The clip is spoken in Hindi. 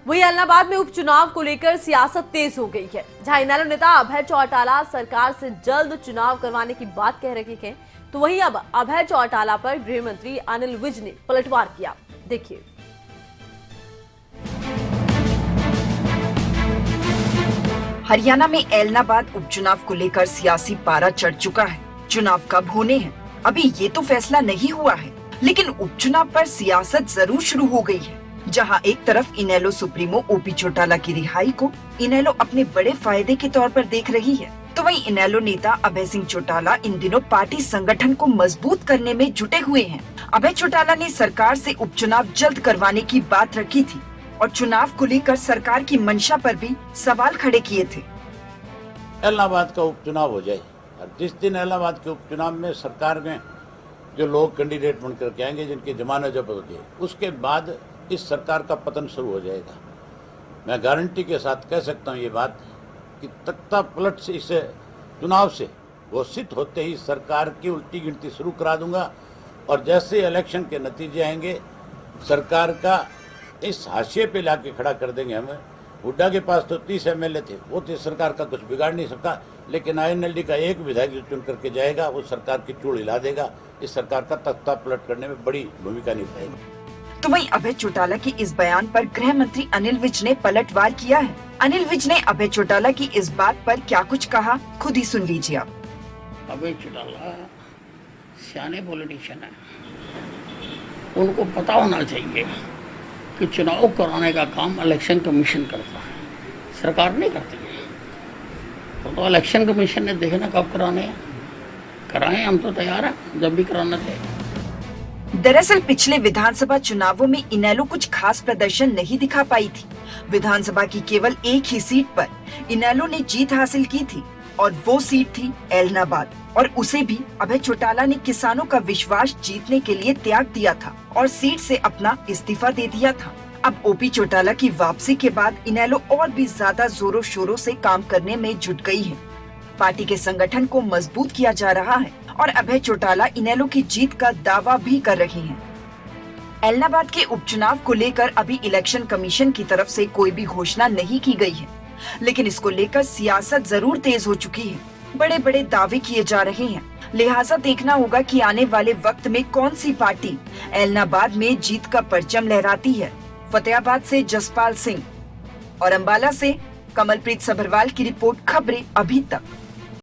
वहीं ऐलनाबाद में उपचुनाव को लेकर सियासत तेज हो गई है, जहां इनेलो नेता अभय चौटाला सरकार से जल्द चुनाव करवाने की बात कह रहे हैं, तो वहीं अब अभय चौटाला पर गृह मंत्री अनिल विज ने पलटवार किया। देखिए। हरियाणा में ऐलनाबाद उपचुनाव को लेकर सियासी पारा चढ़ चुका है। चुनाव कब होने हैं, अभी ये तो फैसला नहीं हुआ है, लेकिन उपचुनाव पर सियासत जरूर शुरू हो गई है। जहां एक तरफ इनेलो सुप्रीमो ओपी चौटाला की रिहाई को इनेलो अपने बड़े फायदे के तौर पर देख रही है, तो वहीं इनेलो नेता अभय सिंह चौटाला इन दिनों पार्टी संगठन को मजबूत करने में जुटे हुए हैं। अभय चौटाला ने सरकार से उपचुनाव जल्द करवाने की बात रखी थी और चुनाव को लेकर सरकार की मंशा पर भी सवाल खड़े किए थे। ऐलनाबाद का उपचुनाव हो जाए और जिस दिन ऐलनाबाद के उपचुनाव में सरकार में जो लोग कैंडिडेट बनकर के आएंगे, जिनकी जमानत जब्त हो जाए, उसके बाद इस सरकार का पतन शुरू हो जाएगा। मैं गारंटी के साथ कह सकता हूँ ये बात कि तख्ता पलट से इस चुनाव से घोषित होते ही सरकार की उल्टी गिनती शुरू करा दूंगा और जैसे इलेक्शन के नतीजे आएंगे सरकार का इस हाशिए पे लाके खड़ा कर देंगे। हमें हुड्डा के पास तो 30 एमएलए थे, वो तो सरकार का कुछ बिगाड़ नहीं सकता, लेकिन आईएनएलडी का एक विधायक जो चुन करके जाएगा वो सरकार की चूड़ हिला देगा। इस सरकार का तख्ता पलट करने में बड़ी भूमिका निभाएगा। तो वहीं अभय चौटाला की इस बयान पर गृह मंत्री अनिल विज ने पलटवार किया है। अनिल विज ने अभय चौटाला की इस बात पर क्या कुछ कहा, खुद ही सुन लीजिए आप। अभय चौटाला सियाने पॉलिटिशियन है, उनको पता होना चाहिए कि चुनाव कराने का काम इलेक्शन कमीशन करता है, सरकार नहीं करती है। तो इलेक्शन कमीशन ने देखना कब कराने हैं, कराएं, हम तो तैयार हैं जब भी कराना चाहिए। दरअसल पिछले विधानसभा चुनावों में इनेलो कुछ खास प्रदर्शन नहीं दिखा पाई थी। विधानसभा की केवल एक ही सीट पर इनेलो ने जीत हासिल की थी और वो सीट थी ऐलनाबाद, और उसे भी अभय चौटाला ने किसानों का विश्वास जीतने के लिए त्याग दिया था और सीट से अपना इस्तीफा दे दिया था। अब ओपी चौटाला की वापसी के बाद इनेलो और भी ज्यादा जोरों शोरों से काम करने में जुट गई है। पार्टी के संगठन को मजबूत किया जा रहा है और अभय चौटाला इनेलो की जीत का दावा भी कर रहे हैं। ऐलनाबाद के उपचुनाव को लेकर अभी इलेक्शन कमीशन की तरफ से कोई भी घोषणा नहीं की गई है, लेकिन इसको लेकर सियासत जरूर तेज हो चुकी है। बड़े बड़े दावे किए जा रहे हैं, लिहाजा देखना होगा कि आने वाले वक्त में कौन सी पार्टी ऐलनाबाद में जीत का परचम लहराती है। फतेहाबाद से जसपाल सिंह और अंबाला से कमलप्रीत सभरवाल की रिपोर्ट, खबरें अभी तक।